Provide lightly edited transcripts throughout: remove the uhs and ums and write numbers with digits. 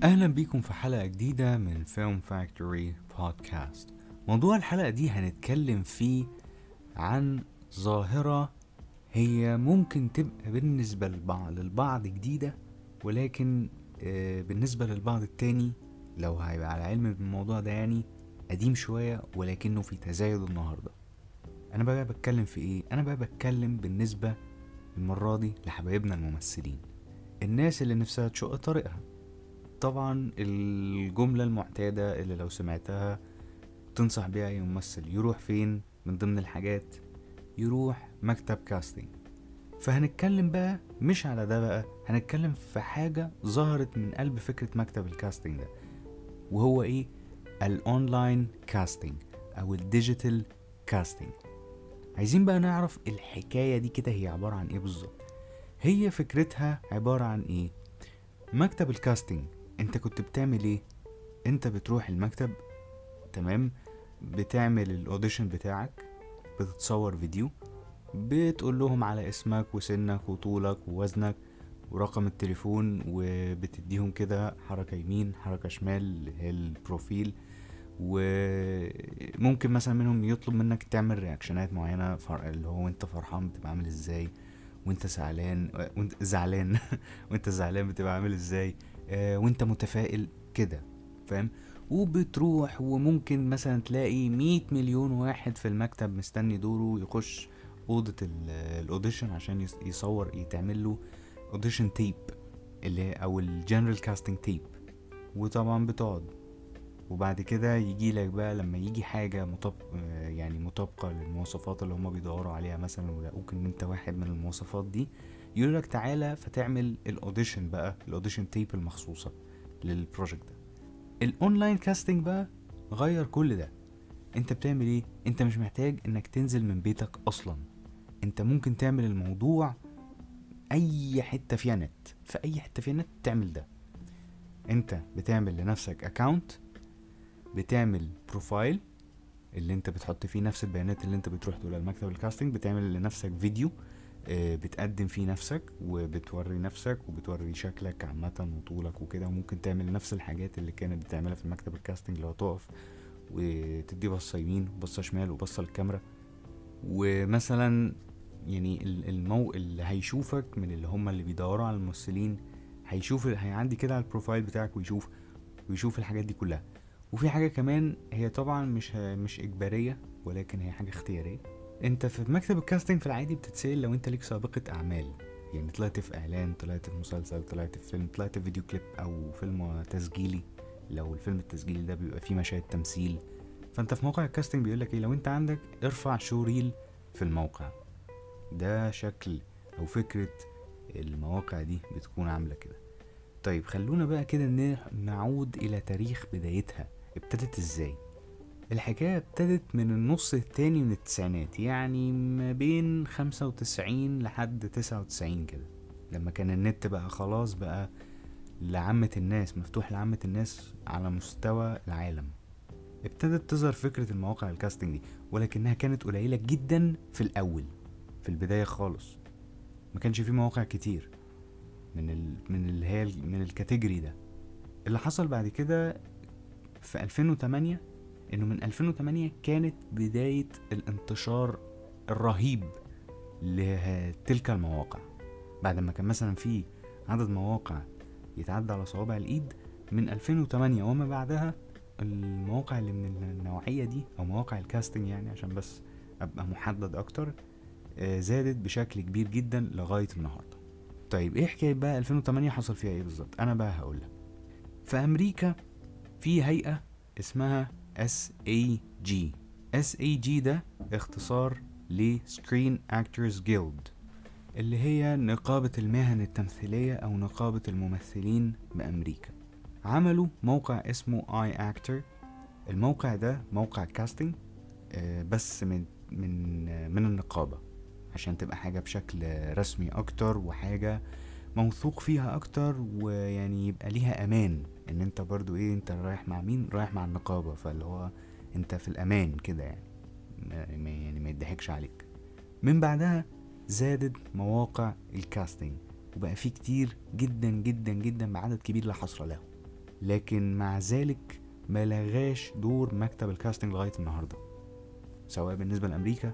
أهلا بيكم في حلقة جديدة من فيلم فاكتوري بودكاست. موضوع الحلقة دي هنتكلم فيه عن ظاهرة هي ممكن تبقى بالنسبة للبعض جديدة، ولكن بالنسبة للبعض التاني لو هيبقى على علم بالموضوع ده يعني قديم شوية، ولكنه في تزايد النهاردة. أنا بقى بتكلم في إيه؟ أنا بقى بتكلم بالنسبة المرة دي لحبايبنا الممثلين، الناس اللي نفسها تشق طريقها. طبعا الجملة المعتادة اللي لو سمعتها تنصح بيها اي ممثل يروح فين من ضمن الحاجات؟ يروح مكتب كاستنج. فهنتكلم بقى مش على ده، بقى هنتكلم في حاجة ظهرت من قلب فكرة مكتب الكاستنج ده، وهو ايه؟ الاونلاين كاستنج او الديجيتال كاستنج. عايزين بقى نعرف الحكاية دي كده هي عبارة عن ايه بالظبط. هي فكرتها عبارة عن ايه؟ مكتب الكاستنج انت كنت بتعمل ايه؟ انت بتروح المكتب، تمام، بتعمل الاوديشن بتاعك، بتتصور فيديو، بتقول لهم على اسمك وسنك وطولك ووزنك ورقم التليفون، وبتديهم كده حركة يمين حركة شمال اللي هي البروفيل. وممكن مثلا منهم يطلب منك تعمل رياكشنات معينة، اللي هو انت فرحان بتبقى عامل ازاي، وانت زعلان وانت زعلان بتبقى عامل ازاي، وانت متفائل كده، فاهم؟ وبتروح وممكن مثلا تلاقي 100 مليون واحد في المكتب مستني دوره يخش اوضة الاوديشن عشان يصور، يتعمل له اوديشن تيب اللي او الجنرال كاستنج تيب. وطبعا بتقعد، وبعد كده يجي لك بقى لما يجي حاجة مطابقة للمواصفات اللي هما بيدوروا عليها مثلا، ولقوك ان انت واحد من المواصفات دي، يقول لك تعالى فتعمل الاوديشن بقى، الاوديشن تيب المخصوصة للبروجكت ده. الاونلاين كاستنج بقى غير كل ده. انت بتعمل ايه؟ انت مش محتاج انك تنزل من بيتك اصلا، انت ممكن تعمل الموضوع اي حتة فيها نت، في اي حتة فيها نت تعمل ده. انت بتعمل لنفسك اكاونت، بتعمل بروفايل اللي انت بتحط فيه نفس البيانات اللي انت بتروح تقولها المكتب الكاستنج، بتعمل لنفسك فيديو بتقدم فيه نفسك وبتوري نفسك وبتوري شكلك عامة وطولك وكده. وممكن تعمل نفس الحاجات اللي كانت بتعملها في المكتب الكاستنج، لو تقف وتدي بصة يمين وبصة شمال وبصة للكاميرا. ومثلا يعني اللي هيشوفك من اللي هم اللي بيدوروا على الممثلين هيشوف، هيعدي كده على البروفايل بتاعك ويشوف الحاجات دي كلها. وفي حاجة كمان، هي طبعا مش إجبارية، ولكن هي حاجة اختيارية. انت في مكتب الكاستنج في العادي بتتسأل لو انت ليك سابقة أعمال، يعني طلعت في إعلان، طلعت في مسلسل، طلعت في فيلم، طلعت في فيديو كليب أو فيلم تسجيلي. لو الفيلم التسجيلي ده بيبقى فيه مشاهد تمثيل، فانت في موقع الكاستنج بيقولك ايه؟ لو انت عندك ارفع شو ريل في الموقع ده. شكل أو فكرة المواقع دي بتكون عاملة كده. طيب خلونا بقى كده نعود إلى تاريخ بدايتها. ابتدت ازاي؟ الحكاية ابتدت من النص التاني من التسعينات، يعني ما بين 95 لحد 99 كده، لما كان النت بقى خلاص بقى لعامة الناس، مفتوح لعامة الناس على مستوى العالم. ابتدت تظهر فكرة المواقع الكاستنج دي، ولكنها كانت قليلة جدا في الأول، في البداية خالص. ما كانش في مواقع كتير من الكاتيجوري ده. اللي حصل بعد كده في 2008، انه من 2008 كانت بداية الانتشار الرهيب لتلك المواقع. بعد ما كان مثلا في عدد مواقع يتعدى على صوابع الايد، من 2008 وما بعدها المواقع اللي من النوعية دي او مواقع الكاستنج، يعني عشان بس ابقى محدد اكتر، زادت بشكل كبير جدا لغاية النهاردة. طيب ايه حكاية بقى 2008 حصل فيها ايه بالظبط؟ انا بقى هقولك. في امريكا في هيئة اسمها SAG. SAG ده اختصار ل Screen Actors Guild، اللي هي نقابة المهن التمثيلية او نقابة الممثلين بامريكا. عملوا موقع اسمه iActor. الموقع ده موقع كاستنج، بس من النقابة، عشان تبقى حاجة بشكل رسمي اكتر وحاجة موثوق فيها اكتر، ويعني يبقى ليها امان ان انت برضو ايه، انت رايح مع مين؟ رايح مع النقابة، فاللي هو انت في الامان كده يعني، يعني ما يضحكش عليك. من بعدها زادت مواقع الكاستنج، وبقى في كتير جدا جدا جدا بعدد كبير لا حصر له. لكن مع ذلك ما لغاش دور مكتب الكاستنج لغاية النهاردة، سواء بالنسبة لأمريكا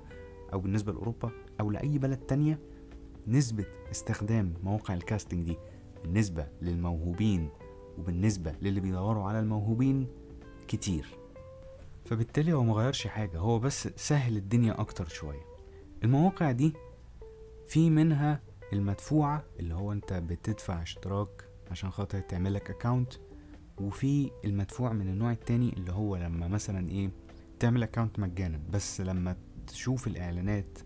أو بالنسبة لأوروبا أو لأي بلد تانية. نسبة استخدام مواقع الكاستنج دي بالنسبة للموهوبين وبالنسبة للي بيدوروا على الموهوبين كتير. فبالتالي هو مغيرش حاجة، هو بس سهل الدنيا أكتر شوية. المواقع دي في منها المدفوعة اللي هو انت بتدفع اشتراك عشان خاطر تعملك اكاونت، وفي المدفوع من النوع التاني اللي هو لما مثلا ايه تعمل اكاونت مجانا، بس لما تشوف الاعلانات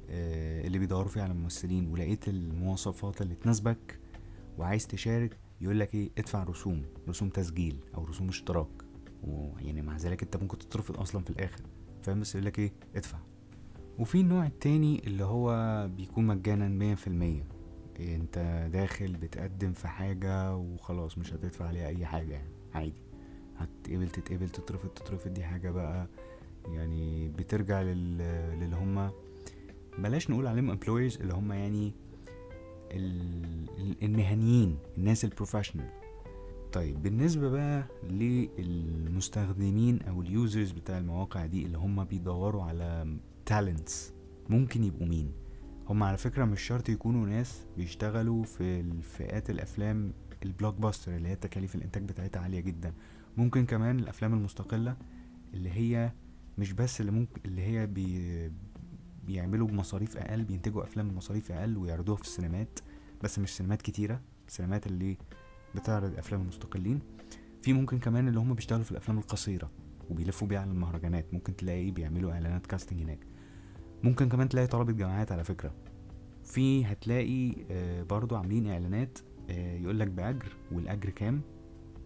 اللي بيدوروا فيها على الممثلين ولقيت المواصفات اللي تناسبك وعايز تشارك، يقولك ايه ادفع رسوم تسجيل او رسوم اشتراك، ويعني مع ذلك انت ممكن تترفض اصلا في الاخر، فاهم؟ بس يقولك ايه ادفع. وفي النوع التاني اللي هو بيكون مجانا 100%، انت داخل بتقدم في حاجة وخلاص مش هتدفع عليها اي حاجة، يعني عادي هتقبل تتقبل تترفض دي حاجة بقى يعني بترجع للي هما بلاش نقول عليهم employers، اللي هما يعني المهنيين، الناس البروفيشنال. طيب بالنسبة بقى للمستخدمين او اليوزرز بتاع المواقع دي اللي هما بيدوروا على تالنتس، ممكن يبقوا مين؟ هم على فكرة مش شرط يكونوا ناس بيشتغلوا في الفئات الافلام البلوك باستر اللي هي تكاليف الانتاج بتاعتها عالية جدا. ممكن كمان الافلام المستقلة اللي هي مش بس اللي هي بيعملوا بمصاريف اقل، بينتجوا افلام بمصاريف اقل ويعرضوها في السينمات، بس مش سينمات كتيرة، السينمات اللي بتعرض افلام المستقلين. في ممكن كمان اللي هم بيشتغلوا في الافلام القصيرة وبيلفوا بيها على المهرجانات، ممكن تلاقي بيعملوا اعلانات كاستنج هناك. ممكن كمان تلاقي طلبة جامعات على فكرة، هتلاقي برضو عاملين اعلانات يقولك باجر، والاجر كام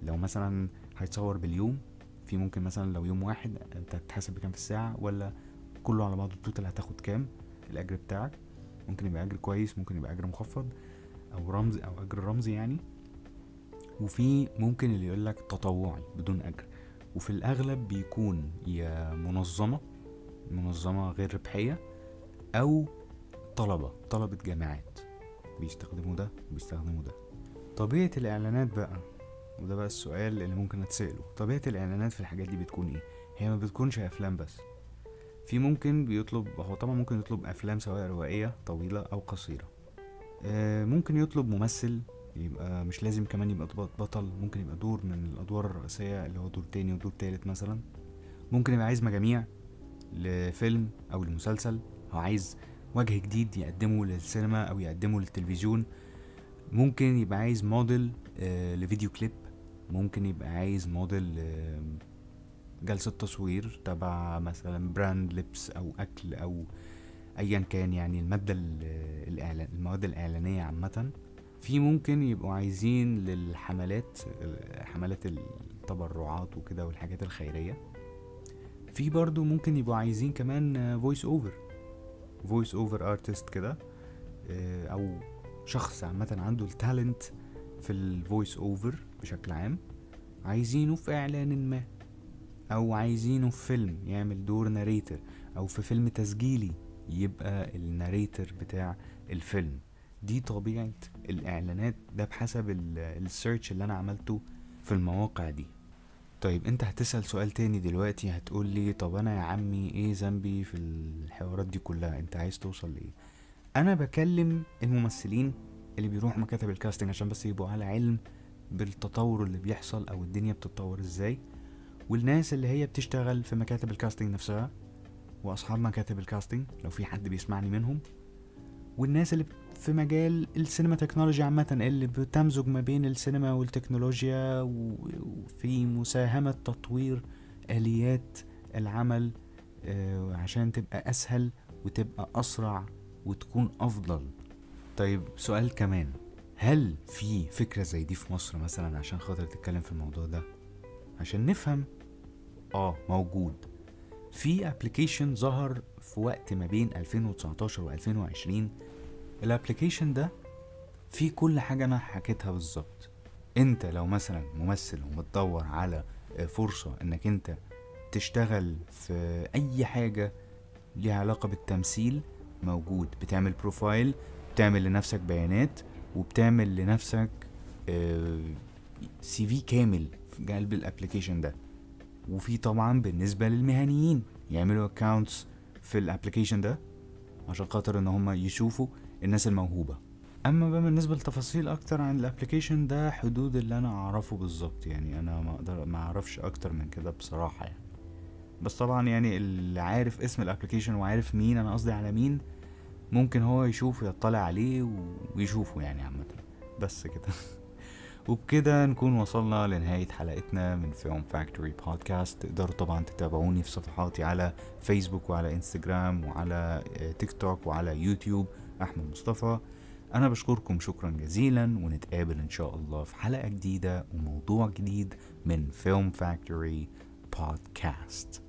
لو مثلا هيتصور باليوم. في ممكن مثلا لو يوم واحد انت هتحسب بكام في الساعة، ولا كله على بعضه التوتال هتاخد كام الاجر بتاعك. ممكن يبقى اجر كويس، ممكن يبقى اجر مخفض او رمزي او اجر رمزي يعني. وفي ممكن اللي يقولك تطوعي بدون اجر، وفي الاغلب بيكون يا منظمة غير ربحية او طلبة جامعات بيستخدموا ده. طبيعة الاعلانات بقى، وده بقى السؤال اللي ممكن نتسأله، طبيعة الاعلانات في الحاجات دي بتكون ايه؟ هي ما بتكونش افلام بس، في ممكن بيطلب، هو طبعا ممكن يطلب افلام سواء روائية طويلة او قصيرة. ممكن يطلب ممثل، يبقى مش لازم كمان يبقى بطل، ممكن يبقى دور من الادوار الرئيسية اللي هو دور تاني ودور تالت مثلا. ممكن يبقى عايز مجاميع لفيلم او لمسلسل، او عايز وجه جديد يقدمه للسينما او يقدمه للتلفزيون. ممكن يبقى عايز موديل لفيديو كليب، ممكن يبقى عايز موديل جلسة تصوير تبع مثلا براند لبس او اكل او ايا كان، يعني المواد الاعلانية عامة. في ممكن يبقوا عايزين للحملات، حملات التبرعات وكده والحاجات الخيرية. في برضو ممكن يبقوا عايزين كمان فويس اوفر ارتست كده، او شخص عامة عنده التالنت في الفويس اوفر بشكل عام، عايزينه في اعلان ما، او عايزينه في فيلم يعمل دور ناريتر، او في فيلم تسجيلي يبقى الناريتر بتاع الفيلم. دي طبيعة الاعلانات، ده بحسب السيرش اللي انا عملته في المواقع دي. طيب انت هتسأل سؤال تاني دلوقتي، هتقول لي طب انا يا عمي ايه ذنبي في الحوارات دي كلها، انت عايز توصل لايه؟ انا بكلم الممثلين اللي بيروحوا مكاتب الكاستنج عشان بس يبقوا على علم بالتطور اللي بيحصل او الدنيا بتتطور ازاي، والناس اللي هي بتشتغل في مكاتب الكاستنج نفسها، واصحاب مكاتب الكاستنج لو في حد بيسمعني منهم، والناس اللي في مجال السينما تكنولوجيا عامة اللي بتمزج ما بين السينما والتكنولوجيا، وفي مساهمة تطوير آليات العمل عشان تبقى أسهل وتبقى أسرع وتكون أفضل. طيب سؤال كمان، هل في فكرة زي دي في مصر مثلا عشان خاطر تتكلم في الموضوع ده عشان نفهم؟ موجود. في ابليكيشن ظهر في وقت ما بين 2019 و 2020. الابليكيشن ده فيه كل حاجة انا حكيتها بالظبط. انت لو مثلا ممثل ومتدور على فرصة انك انت تشتغل في اي حاجة ليها علاقة بالتمثيل، موجود. بتعمل بروفايل، بتعمل لنفسك بيانات، وبتعمل لنفسك سي في كامل في قلب الابليكيشن ده. وفي طبعا بالنسبة للمهنيين يعملوا اكاونتس في الابليكيشن ده عشان خاطر ان هم يشوفوا الناس الموهوبة. اما بقى بالنسبة لتفاصيل اكتر عن الابليكيشن ده، حدود اللي انا اعرفه بالظبط، يعني انا ما اعرفش اكتر من كده بصراحة يعني. بس طبعا يعني اللي عارف اسم الابليكيشن وعارف مين انا قصدي على مين، ممكن هو يشوف يطلع عليه ويشوفه يعني عامة. بس كده. وبكده نكون وصلنا لنهاية حلقتنا من فيلم فاكتوري بودكاست. تقدروا طبعا تتابعوني في صفحاتي على فيسبوك وعلى انستجرام وعلى تيك توك وعلى يوتيوب، أحمد مصطفى. أنا بشكركم شكرا جزيلا، ونتقابل إن شاء الله في حلقة جديدة وموضوع جديد من فيلم فاكتوري بودكاست.